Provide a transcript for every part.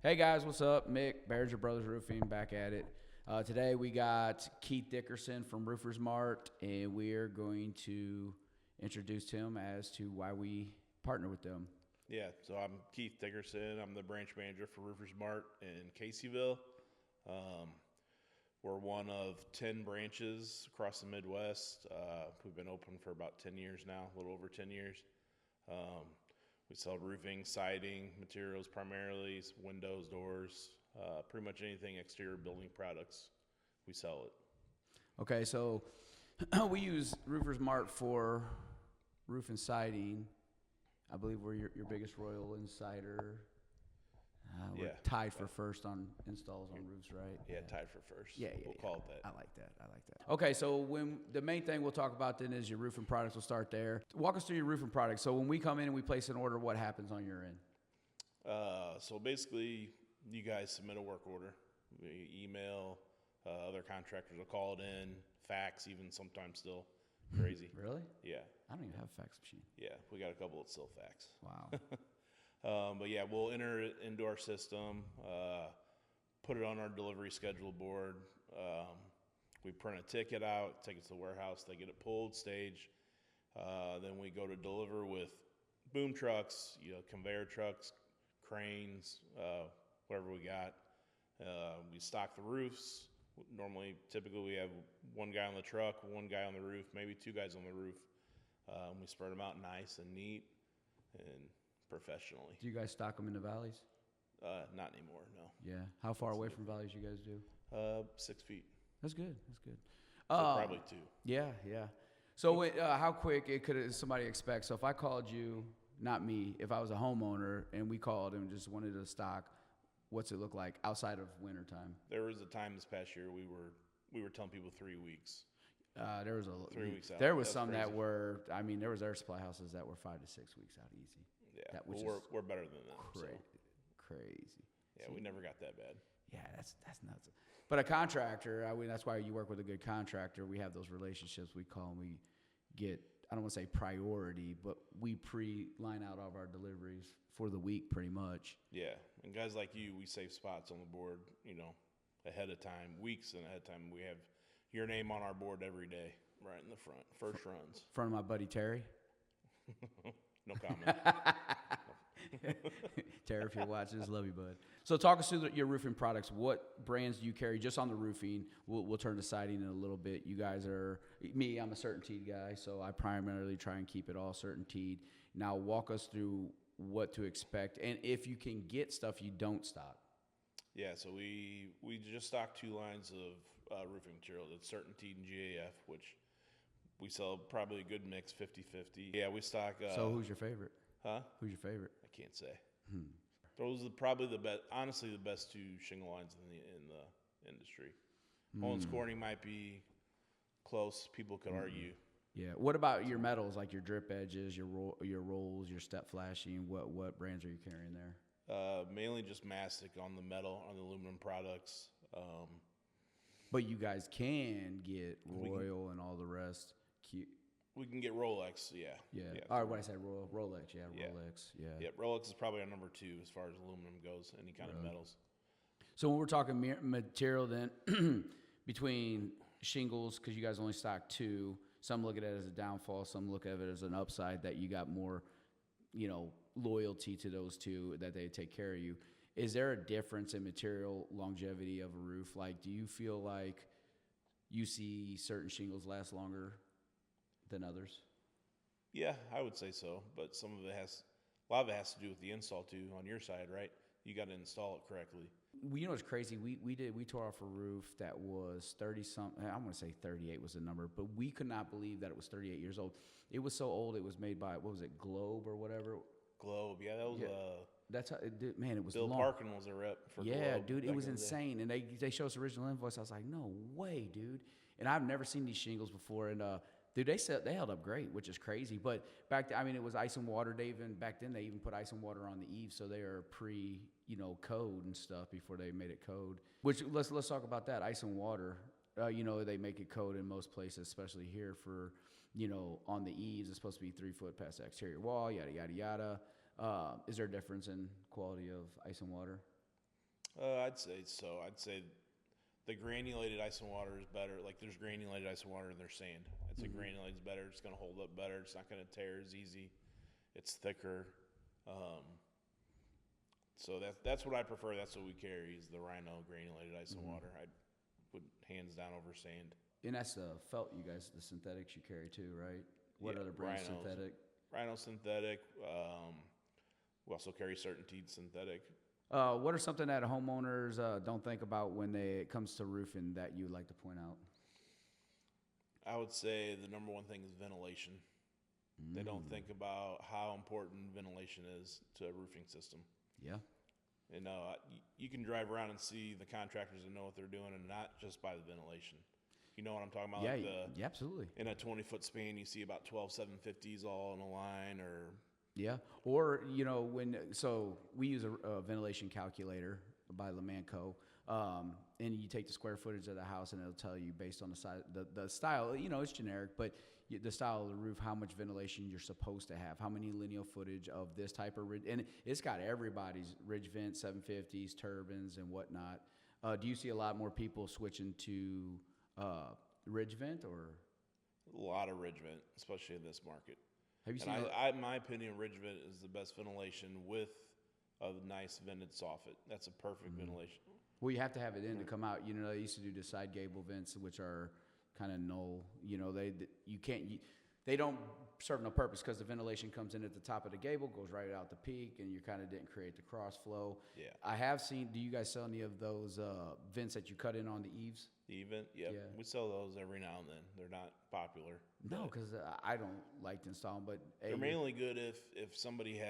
Hey guys, what's up? Mick, Barringer Brothers Roofing, back at it. Today we got Keith Dickerson from Roofers Mart, and we are going to introduce him as to why we partner with them. Yeah, so I'm Keith Dickerson. I'm the branch manager for Roofers Mart in Caseyville. We're one of 10 branches across the Midwest. We've been open for about 10 years now, a little over 10 years. We sell roofing, siding, materials primarily, windows, doors, pretty much anything exterior building products, we sell it. Okay, so we use Roofers Mart for roof and siding. I believe we're your biggest Royal Insider. We're tied for first on installs on roofs, right? Yeah, tied for first. We'll call it that. I like that. Okay, so when the main thing we'll talk about then is your roofing products. We'll start there. Walk us through your roofing products. So when we come in and we place an order, what happens on your end? So basically, you guys submit a work order. We email, other contractors will call it in, fax even sometimes still. Crazy. Really? Yeah. I don't even have a fax machine. Yeah, we got a couple that still fax. Wow. But yeah, we'll enter it into our system, put it on our delivery schedule board. We print a ticket out, take it to the warehouse, they get it pulled, staged. Then we go to deliver with boom trucks, conveyor trucks, cranes, whatever we got. We stock the roofs. Typically we have one guy on the truck, one guy on the roof, maybe two guys on the roof. We spread them out nice and neat and professionally. Do you guys stock them in the valleys? Not anymore, no. Yeah. How far away from valleys you guys do? 6 feet. That's good. Probably 2. Yeah. So how quick could somebody expect? So if I called you, not me, if I was a homeowner and we called and just wanted to stock, what's it look like outside of wintertime? There was a time this past year we were telling people 3 weeks. There was 3 weeks out. There was some crazy. that were. I mean, there was air supply houses that were 5 to 6 weeks out easy. Yeah, we're better than them. Crazy. Yeah, we never got that bad. Yeah, that's nuts. But a contractor, I mean, that's why you work with a good contractor. We have those relationships. We call and we get, I don't want to say priority, but we pre-line out all of our deliveries for the week pretty much. Yeah, and guys like you, we save spots on the board, ahead of time, weeks and ahead of time. We have your name on our board every day, right in the front, first runs. In front of my buddy Terry. No comment. Terry, if you're watching this, love you, bud. So talk us through your roofing products. What brands do you carry just on the roofing? We'll turn to siding in a little bit. You guys are, I'm a CertainTeed guy, so I primarily try and keep it all CertainTeed. Now walk us through what to expect, and if you can get stuff you don't stock. Yeah, so we just stock 2 lines of roofing material. It's CertainTeed and GAF, which we sell probably a good mix, 50-50. Yeah, we stock. So who's your favorite? Huh? Who's your favorite? I can't say. Those are probably the best. Honestly, the best 2 shingle lines in the industry. Owens Corning might be close. People could argue. Yeah. What about your metals, like your drip edges, your rolls, your step flashing? What brands are you carrying there? Mainly just mastic on the metal, on the aluminum products. But you guys can get Royal and all the rest. We can get Rolex, yeah. All right, what I said, Rolex, Rolex, yeah. Yep, Rolex is probably our number 2 as far as aluminum goes, any kind of metals. So when we're talking material then, between shingles, because you guys only stock 2, some look at it as a downfall, some look at it as an upside, that you got more, loyalty to those 2, that they take care of you. Is there a difference in material longevity of a roof? Like, do you feel like you see certain shingles last longer than others? Yeah, I would say so, but a lot of it has to do with the install too on your side, right? You got to install it correctly. What's crazy? We tore off a roof that was 30-something. I want to say 38 was the number, but we could not believe that it was 38 years old. It was so old. It was made by, what was it, Globe or whatever? Globe, yeah, that was. Yeah. That's how it did. Man, it was Bill long. Parkin was a rep for Globe. Yeah, dude, it was insane. And they showed us the original invoice. I was like, no way, dude. And I've never seen these shingles before. And dude, they held up great, which is crazy. But it was ice and water. Back then they even put ice and water on the eaves, so they are code and stuff before they made it code. Which let's talk about that, ice and water. They make it code in most places, especially here for on the eaves. It's supposed to be 3 foot past the exterior wall, yada yada yada. Is there a difference in quality of ice and water? I'd say so. I'd say the granulated ice and water is better. Like there's granulated ice and water in their sand. I'd say granulated is better. It's going to hold up better. It's not going to tear as easy. It's thicker. So that's what I prefer. That's what we carry is the Rhino granulated ice and water. I would hands down over sand. And that's the felt you guys, the synthetics you carry too, right? What Yeah, other brands Rhinos. synthetic? Rhino synthetic. We also carry Certainteed synthetic. What are something that homeowners don't think about when it comes to roofing that you like to point out? I would say the number one thing is ventilation. They don't think about how important ventilation is to a roofing system. Yeah. You know, you can drive around and see the contractors that know what they're doing, and not just by the ventilation. You know what I'm talking about? Yeah, Like yeah, absolutely. in a 20-foot span, you see about 12 750s all in a line, or Yeah. Or, you know, so we use a ventilation calculator by Lamanco. And you take the square footage of the house and it'll tell you based on the size, the style, you know, it's generic, but the style of the roof, how much ventilation you're supposed to have, how many lineal footage of this type of ridge. And it's got everybody's ridge vents, 750s, turbines and whatnot. Do you see a lot more people switching to ridge vent or? a lot of ridge vent, especially in this market. Have you And seen in my opinion, ridge vent is the best ventilation with a nice vented soffit. That's a perfect ventilation. Well, you have to have it in to come out. You know, they used to do the side gable vents, which are kind of null. You know, they don't serve no purpose because the ventilation comes in at the top of the gable, goes right out the peak, and you kind of didn't create the cross flow. Yeah. I have seen. Do you guys sell any of those vents that you cut in on the eaves? The event, yep. Yeah. We sell those every now and then. They're not popular. No, but because I don't like to install them. But hey, they're mainly good if somebody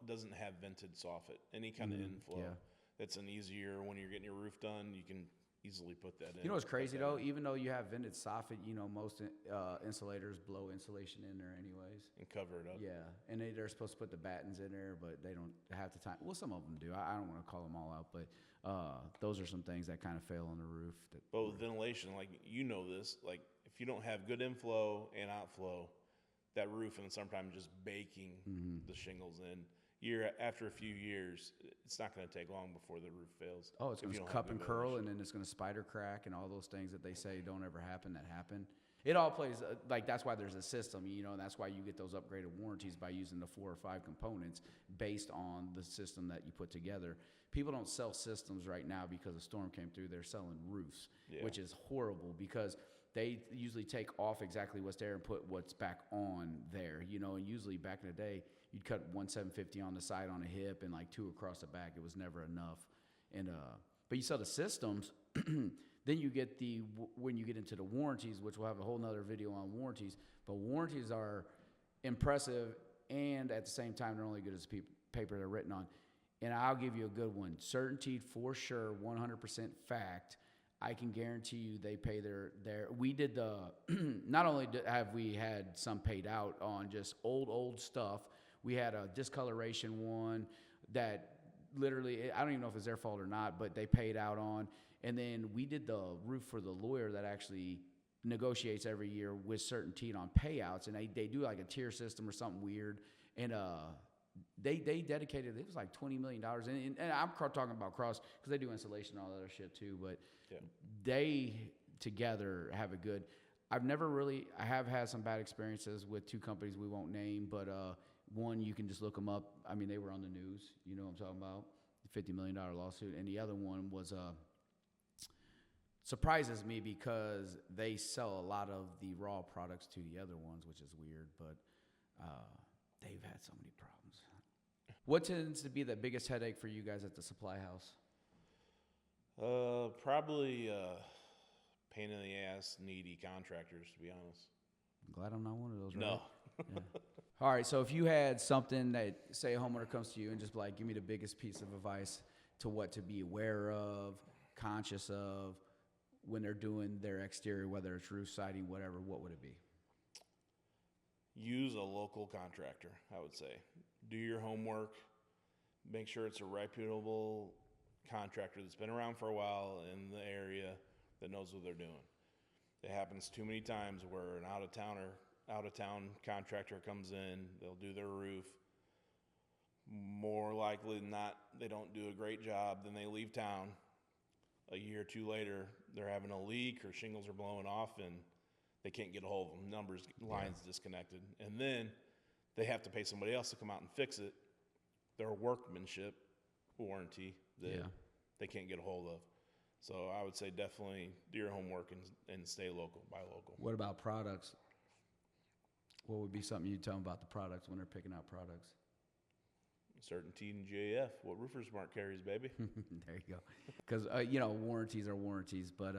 doesn't have vented soffit, any kind of inflow. yeah. It's an easier when you're getting your roof done. You can easily put that in. You know what's put crazy that though? in. Even though you have vented soffit, you know most insulators blow insulation in there anyways. And cover it up. Yeah, and they're supposed to put the battens in there, but they don't have the time. Well, some of them do. I don't want to call them all out, but those are some things that kind of fail on the roof. But with ventilation, like you know this, like if you don't have good inflow and outflow, that roof in the summertime just baking the shingles in. After a few years, it's not going to take long before the roof fails. Oh, it's going if you to don't cup have and good curl, ventilation. and then it's going to spider crack, and all those things that they say don't ever happen that happen. It all plays like that's why there's a system, you know, and that's why you get those upgraded warranties by using the 4 or 5 components based on the system that you put together. People don't sell systems right now because a storm came through. They're selling roofs, Yeah. which is horrible because they usually take off exactly what's there and put what's back on there, you know, and usually back in the day, you'd cut 1 750 on the side on a hip and like 2 across the back. It was never enough. And but you sell the systems, then you get when you get into the warranties, which we'll have a whole nother video on warranties. But warranties are impressive, and at the same time, they're only good as paper they're written on. And I'll give you a good one. Certainteed for sure, 100% fact. I can guarantee you they pay their we did the not only have we had some paid out on just old stuff, we had a discoloration one that literally, I don't even know if it's their fault or not, but they paid out on. And then we did the roof for the lawyer that actually negotiates every year with Certainteed on payouts, and they do like a tier system or something weird. And they dedicated, it was like $20 million. And I'm talking about cross because they do insulation and all that other shit too, but Yeah. they together have a good. I have had some bad experiences with 2 companies we won't name, but one, you can just look them up. I mean, they were on the news. You know what I'm talking about? $50 million lawsuit. And the other one was surprises me because they sell a lot of the raw products to the other ones, which is weird, but they've had so many problems. What tends to be the biggest headache for you guys at the supply house? Probably pain in the ass, needy contractors, to be honest. I'm glad I'm not one of those, right? No. Yeah. All right, so if you had something that, say a homeowner comes to you and just like, give me the biggest piece of advice to what to be aware of, conscious of, when they're doing their exterior, whether it's roof siding, whatever, what would it be? Use a local contractor, I would say. Do your homework. Make sure it's a reputable contractor that's been around for a while in the area that knows what they're doing. It happens too many times where an out of town contractor comes in, they'll do their roof, more likely than not, they don't do a great job. Then they leave town. A year or two later, they're having a leak or shingles are blowing off and they can't get a hold of them. Lines disconnected. And then they have to pay somebody else to come out and fix it. Their workmanship warranty that they can't get a hold of. So I would say definitely do your homework and stay local, buy local. What about products? What would be something you'd tell them about the products when they're picking out products? Certainty and GAF, what Roofers Mart carries, baby. There you go. Because, warranties are warranties, but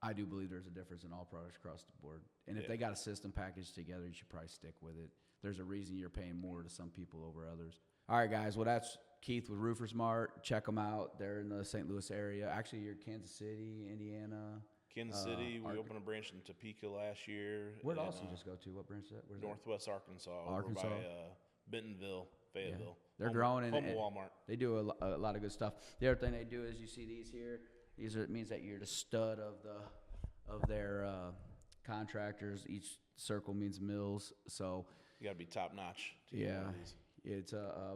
I do believe there's a difference in all products across the board. And if they got a system package together, you should probably stick with it. There's a reason you're paying more to some people over others. All right, guys. Well, that's Keith with Roofers Mart. Check them out. They're in the St. Louis area. Actually, you're Kansas City, Indiana. Kansas City, we opened a branch in Topeka last year. Where'd Austin just go to? What branch is that? Where's Northwest Arkansas. Arkansas. Over by Bentonville, Fayetteville. They're growing. Home of Walmart. They do a lot of good stuff. The other thing they do is you see these here. It means that you're the stud of their contractors. Each circle means mills. So you got to be top notch. It's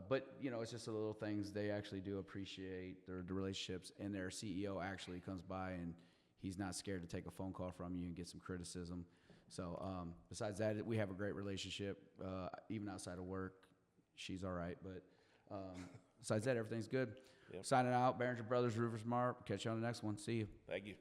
but it's just the little things they actually do appreciate the relationships, and their CEO actually comes by and he's not scared to take a phone call from you and get some criticism. So besides that, we have a great relationship, even outside of work. She's all right, but besides that, everything's good. Yep. Signing out, Barringer Brothers Roofers Mart. Catch you on the next one. See you. Thank you.